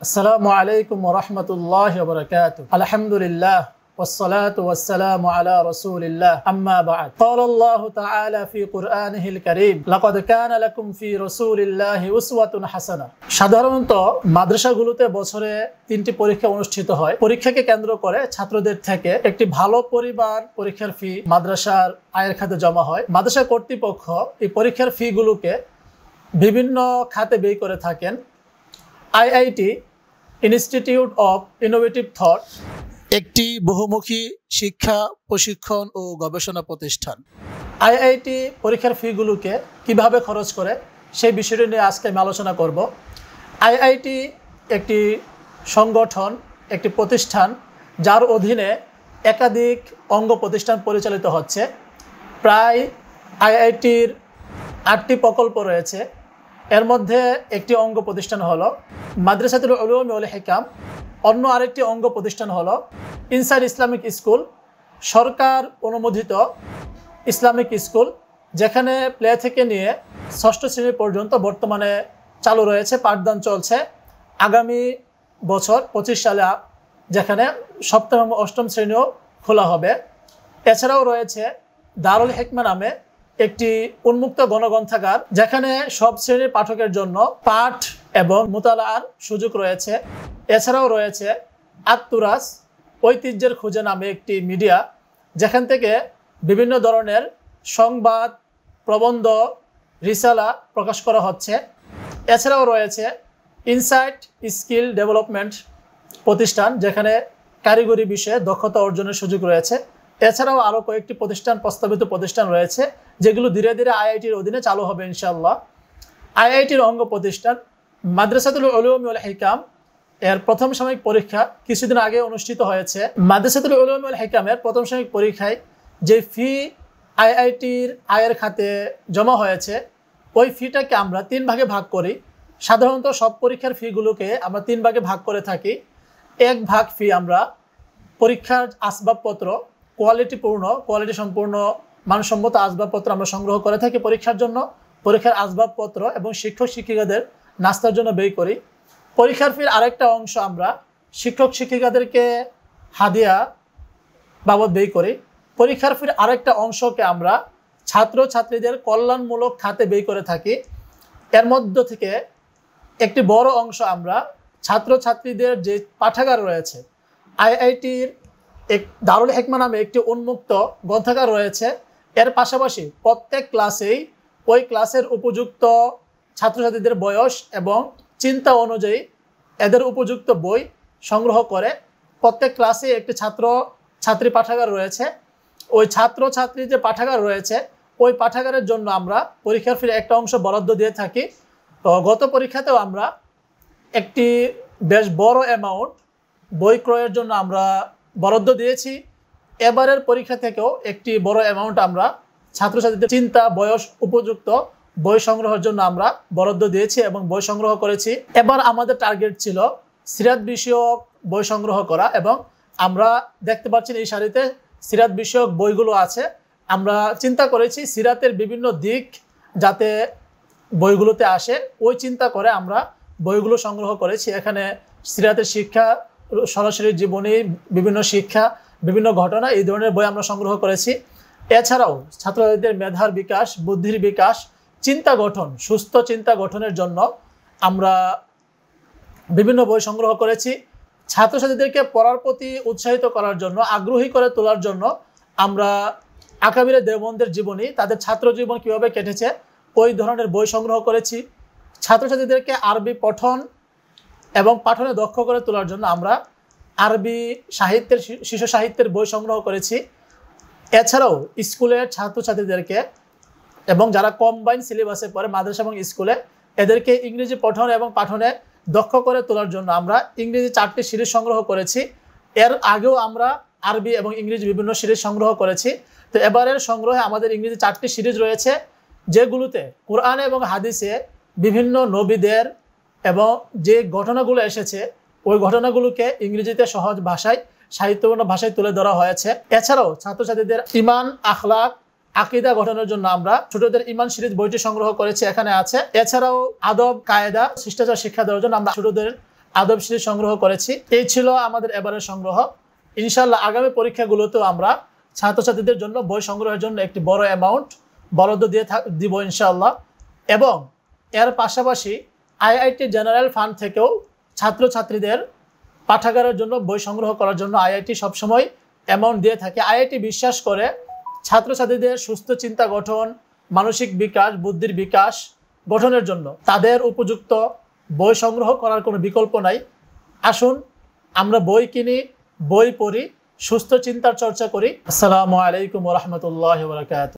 আসসালামু আলাইকুম ওয়া রাহমাতুল্লাহি ওয়া বারাকাতুহু আলহামদুলিল্লাহ والصلاة والسلام على رسول الله أما بعد قال الله تعالى في قرآنه الكريم لقد كان لكم في رسول الله أسوة حسنة সাধারণত মাদ্রাসাগুলোতে বছরে 3টি পরীক্ষা অনুষ্ঠিত হয়। পরীক্ষাকে কেন্দ্র করে ছাত্রদের থেকে একটি ভালো পরিমাণ পরীক্ষার ফি মাদ্রাসার আয়ের খাতে জমা হয়। মাদ্রাসা কর্তৃপক্ষ এই পরীক্ষার ফি গুলোকে বিভিন্ন খাতে ব্যয় করে থাকেন। IIT institute of innovative thought একটি বহুমুখী শিক্ষা প্রশিক্ষণ ও গবেষণা প্রতিষ্ঠান। আইআইটি পরীক্ষার ফিগুলোকে কিভাবে খরচ করে সেই বিষয়টি নিয়ে আজকে আমি আলোচনা করব। আইআইটি একটি সংগঠন, একটি প্রতিষ্ঠান যার অধীনে একাধিক অঙ্গ প্রতিষ্ঠান পরিচালিত হচ্ছে। প্রায় আইআইটির 8টি প্রকল্প রয়েছে। এর মধ্যে একটি অঙ্গ প্রতিষ্ঠান হলো মাদ্রাসাতুল উলুম ওয়াল হিকাম, অন্য আরেকটি অঙ্গ প্রতিষ্ঠান হলো ইনসাইড ইসলামিক স্কুল, সরকার অনুমোদিত ইসলামিক স্কুল, যেখানে প্লে থেকে নিয়ে 6ষ্ঠ শ্রেণী পর্যন্ত বর্তমানে চালু রয়েছে, পাঠদান চলছে। আগামী বছর 25 সালে যেখানে 7ম এবং 8ম শ্রেণীও খোলা হবে। এছাড়াও রয়েছে দারুল হিকমা নামে একটি উন্মুক্ত গণগ্রন্থাগার, যেখানে সব শ্রেণীর পাঠকের জন্য পাঠ এবং মুতালার সুযোগ রয়েছে। এছাড়াও রয়েছে আত-তুরাস ঐতিহ্যের খোঁজে নামে একটি মিডিয়া, যেখান থেকে বিভিন্ন ধরনের সংবাদ, প্রবন্ধ, রিসালা প্রকাশ করা হচ্ছে। এছাড়াও রয়েছে ইনসাইট স্কিল ডেভেলপমেন্ট প্রতিষ্ঠান, যেখানে কারিগরি বিষয়ে দক্ষতা অর্জনের সুযোগ রয়েছে। এছাড়াও আরও কয়েকটি প্রস্তাবিত প্রতিষ্ঠান রয়েছে, যেগুলো ধীরে ধীরে আইআইটির অধীনে চালু হবে ইনশাআল্লাহ। আইআইটির অঙ্গ প্রতিষ্ঠান মাদ্রাসাতুল উলুম ওয়াল হিকাম এর প্রথম সাময়িক পরীক্ষা কিছুদিন আগে অনুষ্ঠিত হয়েছে। মাদ্রাসাতুল উলুম ওয়াল হিকামের প্রথম সাময়িক পরীক্ষায় যে ফি আইআইটির আয়ের খাতে জমা হয়েছে, ওই ফিটাকে আমরা 3 ভাগে ভাগ করি। সাধারণত সব পরীক্ষার ফিগুলোকে আমরা 3 ভাগে ভাগ করে থাকি। 1 ভাগ ফি আমরা পরীক্ষার আসবাবপত্র, কোয়ালিটি সম্পূর্ণ মানসম্মত আসবাবপত্র আমরা সংগ্রহ করে থাকি পরীক্ষার জন্য। পরীক্ষার আসবাবপত্র এবং শিক্ষক শিক্ষিকাদের নাস্তার জন্য ব্যয় করি। পরীক্ষার ফির আরেকটা অংশ আমরা শিক্ষক শিক্ষিকাদেরকে হাদিয়া বাবদ ব্যয় করি। পরীক্ষার ফির আরেকটা অংশকে আমরা ছাত্রছাত্রীদের কল্যাণমূলক খাতে ব্যয় করে থাকি। এর মধ্য থেকে একটি বড় অংশ আমরা ছাত্রছাত্রীদের যে পাঠাগার রয়েছে, আইআইটির দারুল হিকমা নামে একটি উন্মুক্ত গ্রন্থাগার রয়েছে। এর পাশাপাশি প্রত্যেক ক্লাসেই ওই ক্লাসের উপযুক্ত ছাত্রছাত্রীদের বয়স এবং চিন্তা অনুযায়ী এদের উপযুক্ত বই সংগ্রহ করে প্রত্যেক ক্লাসে একটি ছাত্রছাত্রী পাঠাগার রয়েছে। ওই ছাত্রছাত্রী যে পাঠাগার রয়েছে, ওই পাঠাগারের জন্য আমরা পরীক্ষার ফিরে একটা অংশ বরাদ্দ দিয়ে থাকি। তো গত পরীক্ষাতেও আমরা একটি বেশ বড় অ্যামাউন্ট বই ক্রয়ের জন্য আমরা বরাদ্দ দিয়েছি। এবারের পরীক্ষা থেকেও একটি বড় অ্যামাউন্ট আমরা ছাত্রছাত্রীদের চিন্তা বয়স উপযুক্ত বই সংগ্রহের জন্য আমরা বরাদ্দ দিয়েছি এবং বই সংগ্রহ করেছি। এবার আমাদের টার্গেট ছিল সিরাত বিষয়ক বই সংগ্রহ করা, এবং আমরা দেখতে পাচ্ছেন এই সারিতে সিরাত বিষয়ক বইগুলো আছে। আমরা চিন্তা করেছি সিরাতের বিভিন্ন দিক যাতে বইগুলোতে আসে, ওই চিন্তা করে আমরা বইগুলো সংগ্রহ করেছি। এখানে সিরাতের শিক্ষা, সরাসরি জীবনী, বিভিন্ন শিক্ষা, বিভিন্ন ঘটনা, এই ধরনের বই আমরা সংগ্রহ করেছি। এছাড়াও ছাত্রছাত্রীদের মেধার বিকাশ, বুদ্ধির বিকাশ, চিন্তা গঠন, সুস্থ চিন্তা গঠনের জন্য আমরা বিভিন্ন বই সংগ্রহ করেছি। ছাত্রছাত্রীদেরকে পড়ার প্রতি উৎসাহিত করার জন্য, আগ্রহী করে তোলার জন্য আমরা আকাবিরে দেওবন্দের জীবনী, তাদের ছাত্র জীবন কীভাবে কেটেছে, ওই ধরনের বই সংগ্রহ করেছি। ছাত্রছাত্রীদেরকে আরবি পঠন এবং পাঠনে দক্ষ করে তোলার জন্য আমরা আরবি সাহিত্যের, শিশু সাহিত্যের বই সংগ্রহ করেছি। এছাড়াও স্কুলের ছাত্রছাত্রীদেরকে এবং যারা কম্বাইন সিলেবাসে পড়ে মাদ্রাসা এবং স্কুলে, এদেরকে ইংরেজি পঠন এবং পাঠনে দক্ষ করে তোলার জন্য আমরা ইংরেজি 4টি সিরিজ সংগ্রহ করেছি। এর আগেও আমরা আরবি এবং ইংরেজি বিভিন্ন সিরিজ সংগ্রহ করেছি। তো এবারের সংগ্রহে আমাদের ইংরেজি 4টি সিরিজ রয়েছে, যেগুলোতে কোরআন এবং হাদিসে বিভিন্ন নবীদের এবং যে ঘটনাগুলো এসেছে, ওই ঘটনাগুলোকে ইংরেজিতে সহজ ভাষায়, সাহিত্যপূর্ণ ভাষায় তুলে ধরা হয়েছে। এছাড়াও ছাত্রছাত্রীদের ইমান, আখলাক, আকীদা গঠনের জন্য আমরা ছোটদের ইমান সিরিজ বইটি সংগ্রহ করেছি, এখানে আছে। এছাড়াও আদব, কায়দা, শিষ্টাচার শিক্ষা দেওয়ার জন্য আমরা ছোটদের আদবশিরি সংগ্রহ করেছি। এই ছিল আমাদের এবারের সংগ্রহ। ইনশাআল্লাহ আগামী পরীক্ষাগুলোতেও আমরা ছাত্রছাত্রীদের জন্য বই সংগ্রহের জন্য একটি বড় অ্যামাউন্ট বরাদ্দ দিব ইনশাআল্লাহ। এবং এর পাশাপাশি আইআইটি জেনারেল ফান্ড থেকেও ছাত্রছাত্রীদের পাঠাগারের জন্য বই সংগ্রহ করার জন্য আইআইটি সবসময় অ্যামাউন্ট দিয়ে থাকে। আইআইটি বিশ্বাস করে ছাত্রছাত্রীদের সুস্থ চিন্তা গঠন, মানসিক বিকাশ, বুদ্ধির বিকাশ গঠনের জন্য তাদের উপযুক্ত বই সংগ্রহ করার কোনো বিকল্প নাই। আসুন আমরা বই কিনি, বই পড়ি, সুস্থ চিন্তার চর্চা করি। আসসালামু আলাইকুম ওয়া রাহমাতুল্লাহি ওয়া বারাকাতুহু।